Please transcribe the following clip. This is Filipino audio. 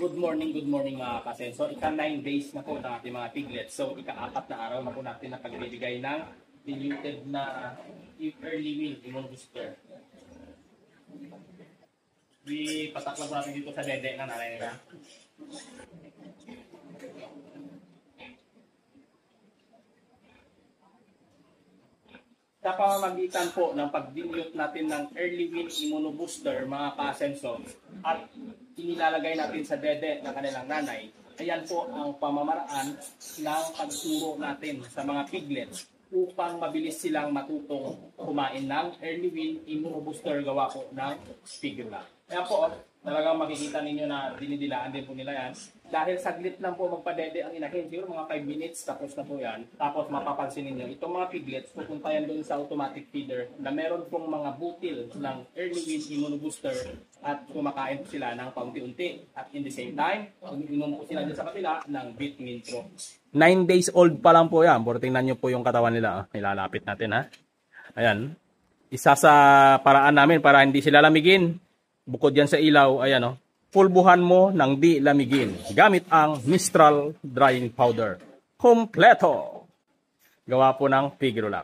Good morning mga kasenso. Ika-9 days na po ng ating mga piglets. So, ika-4 na araw na po natin na pagbibigay ng diluted na early win immune booster. Patakla po natin dito sa dede na nanay nila. Sa pamamagitan po ng pag-dilute natin ng early win immunobooster mga kasenso at inilalagay natin sa dede ng kanilang nanay, ayan po ang pamamaraan ng pagturo natin sa mga piglets upang mabilis silang matutong kumain ng early win immunobooster gawa po ng Pigula. Kaya po, talagang makikita ninyo na dinidilaan din po nila yan. Dahil saglit lang po magpadede ang inahin, siguro mga 5 minutes tapos na po yan. Tapos mapapansin ninyo, itong mga piglets pupunta yan doon sa automatic feeder na meron pong mga butil ng early win immunobooster at kumakain po sila ng paunti-unti. At in the same time, umiinom po sila dyan sa kapila ng vitamin Pro. 9 days old pa lang po yan. Pero tingnan nyo po yung katawan nila. Ilalapit natin ha. Ayan. Isa sa paraan namin para hindi sila lamigin. Bukod yan sa ilaw, ayan o. Pulbuhan mo ng di lamigin. Gamit ang Mistral Drying Powder. Kompleto! Gawa po ng Pigula.